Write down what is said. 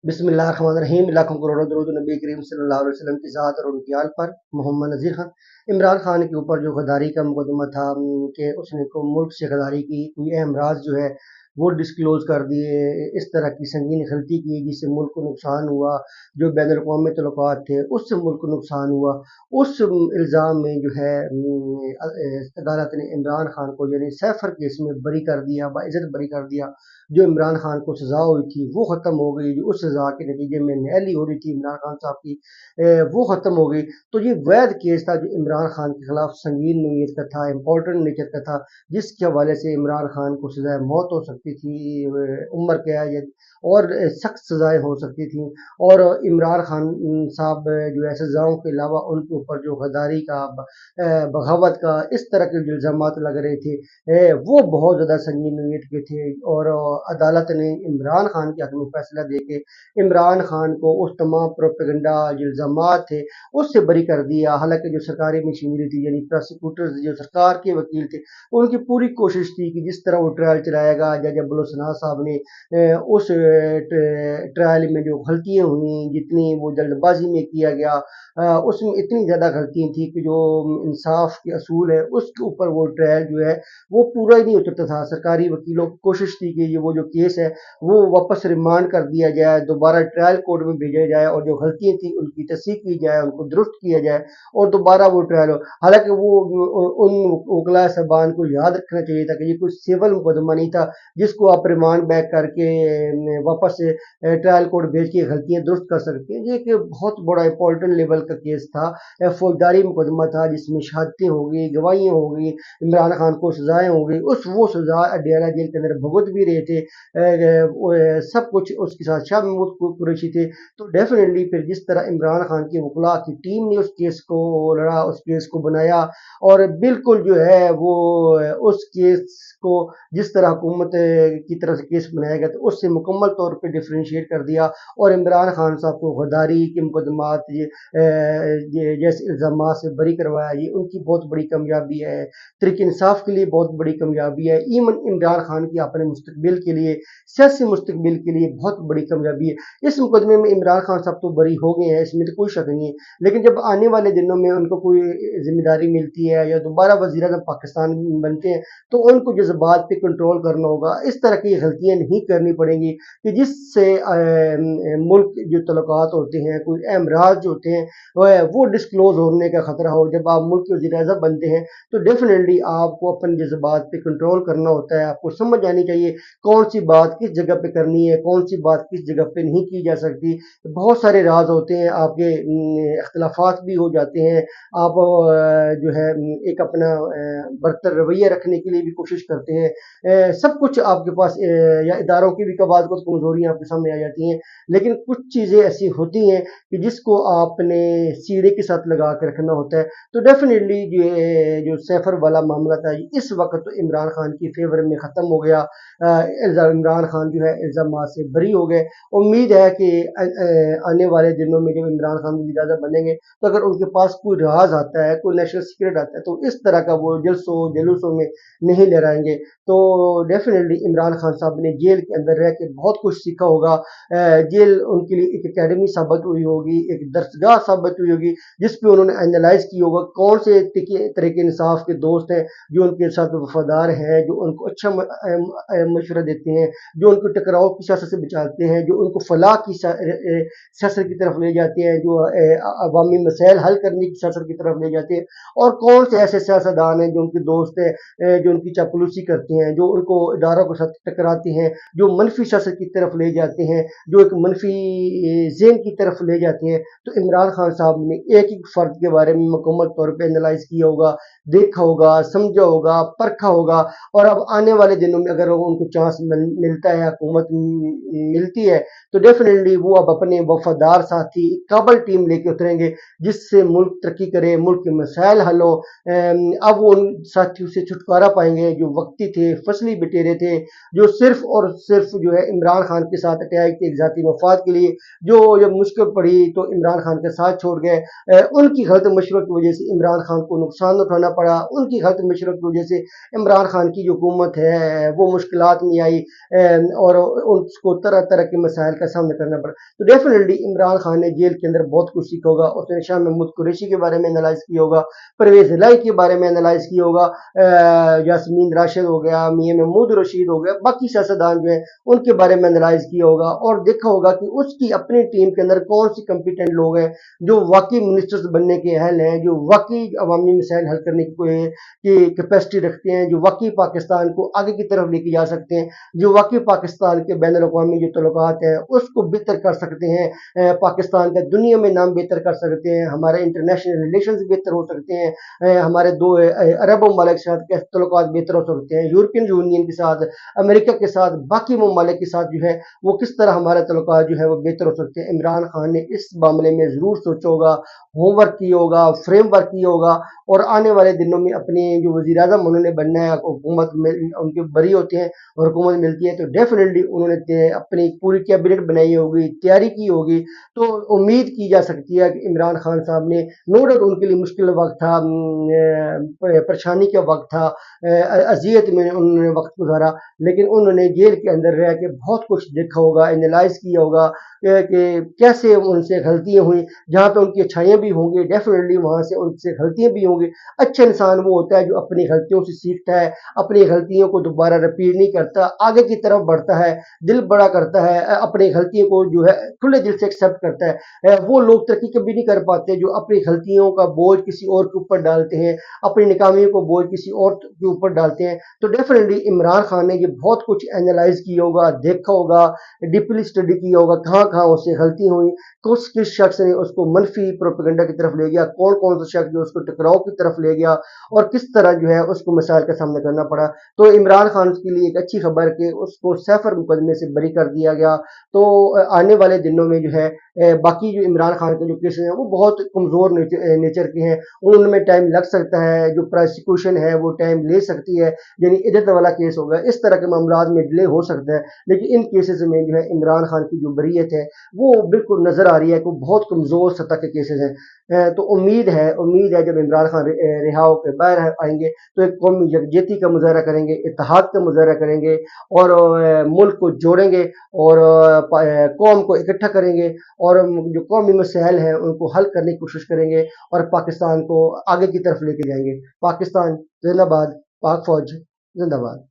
बिस्मिल्लाहिर्रहमानिर्रहीम। लाखों करोड़ों दरूद नबी करीम सल्लल्लाहु अलैहि वसल्लम की ज़ात और उनकी आल पर। मोहम्मद नज़ीर खान, इमरान खान के ऊपर जो गद्दारी का मुकदमा था कि उसने को मुल्क से गद्दारी की, कोई अहम राज जो है वो डिस्क्लोज़ कर दिए, इस तरह की संगीन गलती की जिससे मुल्क को नुकसान हुआ, जो बैनुल अक़वामी तल्लुक़ात थे उससे मुल्क को नुकसान हुआ। उस इल्ज़ाम में जो है अदालत ने इमरान खान को यानी सैफर केस में बरी कर दिया, बाइज़्ज़त बरी कर दिया। जो इमरान खान को सज़ा हुई थी वो ख़त्म हो गई, जो उस सज़ा के नतीजे में न्यायाली हो रही थी इमरान खान साहब की, वो ख़त्म हो गई। तो ये वैध केस था जो इमरान खान के खिलाफ संगीन नोयत का था, इम्पोर्टेंट नेचर का था, जिसके हवाले से इमरान खान को सज़ाए मौत हो सकती थी, उम्र कैद और सख्त सज़ाएं हो सकती थी। और इमरान खान साहब जो है सज़ाओं के अलावा उनके ऊपर जो गद्दारी का, बगावत का, इस तरह के जो इल्ज़ामात लग रहे थे, वो बहुत ज़्यादा संगीन नोयत के थे। और अदालत ने इमरान खान के हक़ में फ़ैसला देके इमरान खान को उस तमाम प्रोपेगेंडा जो इल्ज़ामात थे उससे बरी कर दिया। हालांकि जो सरकारी मशीनरी थी यानी प्रोसिक्यूटर्स जो सरकार के वकील थे, उनकी पूरी कोशिश थी कि जिस तरह वो ट्रायल चलाएगा, जज अब्दुल सना साहब ने उस ट्रायल में जो गलतियाँ हुई, जितनी वो जल्दबाजी में किया गया, उसमें इतनी ज़्यादा गलतियाँ थी कि जो इंसाफ के असूल है उसके ऊपर वो ट्रायल जो है वो पूरा ही नहीं उतरता था। सरकारी वकीलों की कोशिश थी कि ये वो जो केस है वो वापस रिमांड कर दिया जाए, दोबारा ट्रायल कोर्ट में भेजा जाए और जो गलतियाँ थी उनकी तस्दीक की जाए, उनको दुरुस्त किया जाए और दोबारा वो ट्रायल हो। हालांकि वो उन वकला साहबान को याद रखना चाहिए था कि ये कोई सिविल मुकदमा नहीं था जिसको आप रिमांड बैक करके वापस ट्रायल कोर्ट भेज के गलतियाँ दुरुस्त कर सकते हैं। ये एक बहुत बड़ा इंपॉर्टेंट लेवल का केस था, फौजदारी मुकदमा था जिसमें शहादतें हो गई, गवाहियाँ हो गई, इमरान खान को सजाएं हो गई, वो सजा अडयाला जेल के अंदर भुगत भी रहे थे, सब कुछ उसके साथ शाह महमूद कुरैशी थे। तो डेफिनेटली फिर जिस तरह इमरान खान की वकला की टीम ने उस केस को लड़ा, उस केस को बनाया और बिल्कुल जो है वो उस केस को जिस तरह हुकूमत की तरफ से केस बनाया गया तो उससे मुकम्मल तौर पर डिफ्रेंशिएट कर दिया और इमरान खान साहब को गद्दारी के मुकदमात ये जैसे इल्ज़ाम से बरी करवाया, ये उनकी बहुत बड़ी कामयाबी है, तहरीक इंसाफ के लिए बहुत बड़ी कामयाबी है, ईवन इमरान खान की अपने मुस्तकबिल के लिए, सियासी मुस्तकबिल के लिए बहुत बड़ी कामयाबी है। इस मुकदमे में इमरान खान साहब तो बरी हो गए हैं, इसमें तो कोई शक नहीं है, लेकिन जब आने वाले दिनों में उनको कोई जिम्मेदारी मिलती है या दोबारा वज़ीर आज़म पाकिस्तान बनते हैं तो उनको जज्बात पे कंट्रोल करना होगा, इस तरह की गलतियाँ नहीं करनी पड़ेंगी कि जिससे मुल्क जो तल्लुकात होते हैं, कोई अहम राज जो होते हैं वो डिस्क्लोज होने का खतरा हो। जब आप मुल्क के वज़ीर आज़म बनते हैं तो डेफिनेटली आपको अपने जज्बात पे कंट्रोल करना होता है, आपको समझ आनी चाहिए कौन सी बात किस जगह पे करनी है, कौन सी बात किस जगह पे नहीं की जा सकती। बहुत सारे राज होते हैं, आपके इख्तलाफात भी हो जाते हैं, आप जो है एक अपना बरतर रवैया रखने के लिए भी कोशिश करते हैं, सब कुछ आपके पास या इदारों की भी कबात को कमजोरियां आपके सामने आ जाती हैं, लेकिन कुछ चीज़ें ऐसी होती हैं कि जिसको आपने सीढ़े के साथ लगा के रखना होता है। तो डेफिनेटली जो सैफर वाला मामला था इस वक्त तो इमरान खान की फेवर में ख़त्म हो गया, इमरान खान जो है इल्ज़ाम से बरी हो गए। उम्मीद है कि आने वाले दिनों में जब इमरान खान वज़ीर आज़म बनेंगे तो अगर उनके पास कोई राज आता है, कोई नेशनल सीक्रेट आता है तो इस तरह का वो जलसों जुलूसों में नहीं लहराएंगे। तो डेफिनेटली इमरान खान साहब ने जेल के अंदर रह के बहुत कुछ सीखा होगा, जेल उनके लिए एक एकेडमी साबित हुई होगी, एक दरसगाह साबित हुई होगी जिस पे उन्होंने एनालाइज किया होगा कौन से तरीके इंसाफ के दोस्त हैं जो उनके साथ वफादार हैं, जो उनको अच्छा मशवरा देते हैं, जो उनको टकराव की सियासत से बचाते हैं, जो उनको फलाह की सियासत की तरफ ले जाते हैं, जो अवामी मसाइल हल करने की सियासत की तरफ ले जाते हैं, और कौन से ऐसे सियासतदान हैं जो उनके दोस्त हैं, जो उनकी चापलूसी करते हैं, जो उनको इदारों के साथ टकराते हैं, जो मनफी सियासत की तरफ ले जाते हैं, जो एक मनफी ज़हन की तरफ ले जाते हैं। तो इमरान खान साहब ने एक एक फ़र्द के बारे में मुकम्मल तौर पे एनालाइज किया होगा, देखा होगा, समझा होगा, परखा होगा, और अब आने वाले दिनों में अगर उनको चांस मिलता है, हुकूमत मिलती है तो डेफिनेटली वो अब अपने वफादार साथी काबल टीम लेके उतरेंगे जिससे मुल्क तरक्की करे, मुल्क के मसाइल हल हो। अब वो उन साथियों से छुटकारा पाएंगे जो वक्ती थे, फसली बटेरे थे, जो सिर्फ और सिर्फ जो है इमरान खान के साथ अटैक थे एक जाती मफाद के लिए, जो जब मुश्किल पड़ी तो इमरान खान के साथ छोड़ गए। उनकी गलत मशवरों की वजह से इमरान खान को नुकसान उठाना पड़ा, उनकी गलत मशवरों की वजह से इमरान खान की जो हुकूमत है वो मुश्किलात में आई। बनाई और उसको तरह तरह के मसाइल का सामना करना पड़ा। तो डेफिनेटली इमरान खान ने जेल के अंदर बहुत कुछ सीखा होगा। उसने शाह महमूद कुरैशी के बारे में एनालाइज किया होगा, परवेज इलाही के बारे में एनालाइज किया होगा, यास्मीन राशिद हो गया, मियां महमूद रशीद हो गया, बाकी सियासतदान जो है उनके बारे में एनालाइज किया होगा और देखा होगा कि उसकी अपनी टीम के अंदर कौन सी कंपिटेंट लोग हैं जो वाकई मिनिस्टर्स बनने के अहल हैं, जो वाकई अवामी मसाइल हल करने की कैपेसिटी रखते हैं, जो वाकई पाकिस्तान को आगे की तरफ लेके जा सकते हैं, जो वाकई पाकिस्तान के बैन अवी जो तल्लुकात हैं उसको बेहतर कर सकते हैं, पाकिस्तान का दुनिया में नाम बेहतर कर सकते हैं, हमारे इंटरनेशनल रिलेशन बेहतर हो सकते हैं, हमारे दो अरब ममालिक के साथ कैसे तल्लुकात बेहतर हो सकते हैं, यूरोपियन यूनियन के साथ, अमेरिका के साथ, बाकी ममालिक के साथ जो है वो किस तरह हमारे तल्लुकात जो है वो बेहतर हो सकते हैं। इमरान खान ने इस मामले में ज़रूर सोचा होगा, होमवर्क किया होगा, फ्रेमवर्क किया होगा और आने वाले दिनों में अपने जो वज़ीर आज़म उन्होंने बनना है, हुकूमत में उनके बरी होते हैं और हुकूमत मिलती है तो डेफिनेटली उन्होंने अपनी पूरी कैबिनेट बनाई होगी, तैयारी की होगी। तो उम्मीद की जा सकती है कि इमरान खान साहब ने, नो डाउट उनके लिए मुश्किल वक्त था, परेशानी का वक्त था, अजियत में उन्होंने वक्त गुजारा, लेकिन उन्होंने जेल के अंदर रह के बहुत कुछ देखा होगा, एनालाइज किया होगा कि कैसे उनसे गलतियां हुई, जहाँ पे उनकी अच्छाइयाँ भी होंगी डेफिनेटली वहाँ से उनसे गलतियां भी होंगी। अच्छा इंसान वो होता है जो अपनी गलतियों से सीखता है, अपनी गलतियों को दोबारा रिपीट नहीं करता, आगे की तरफ बढ़ता है, दिल बड़ा करता है, अपनी गलतियों को जो है खुले दिल से एक्सेप्ट करता है। वो लोग तरक्की कभी नहीं कर पाते जो अपनी गलतियों का बोझ किसी और के ऊपर डालते हैं, अपनी नाकामियों को बोझ किसी और के ऊपर डालते हैं। तो डेफिनेटली इमरान खान ने ये बहुत कुछ एनालाइज किया होगा, देखा होगा, डीपली स्टडी किया होगा, कहाँ कहाँ उससे गलती हुई, किस शख्स ने उसको मनफी प्रोपेगेंडा की तरफ ले गया, कौन कौन सा शख्स जो उसको टकराव की तरफ ले गया और किस तरह जो है उसको मसाइल का सामना करना पड़ा। तो इमरान खान के लिए एक अच्छी खबर कि उसको सैफर मुकदमे से बरी कर दिया गया। तो आने वाले दिनों में जो है बाकी जो इमरान खान के जो केसेस हैं वो बहुत कमज़ोर नेचर के हैं, उनमें टाइम लग सकता है, जो प्रोसिक्यूशन है वो टाइम ले सकती है, यानी इज्जत वाला केस होगा, इस तरह के मामला में डिले हो सकता है। लेकिन इन केसेस में जो है इमरान खान की जो बरीयत है वो बिल्कुल नज़र आ रही है कि बहुत कमज़ोर सतह के केसेस हैं। तो उम्मीद है जब इमरान खान रिहा होकर बाहर आएंगे तो एक कौमी यकजहती का मुजाहरा करेंगे, इत्तेहाद का मुजाहरा करेंगे और मुल्क को जोड़ेंगे और कौम को इकट्ठा करेंगे और जो कौमी मसाइल हैं उनको हल करने की कोशिश करेंगे और पाकिस्तान को आगे की तरफ लेके जाएंगे। पाकिस्तान जिंदाबाद, पाक फौज जिंदाबाद।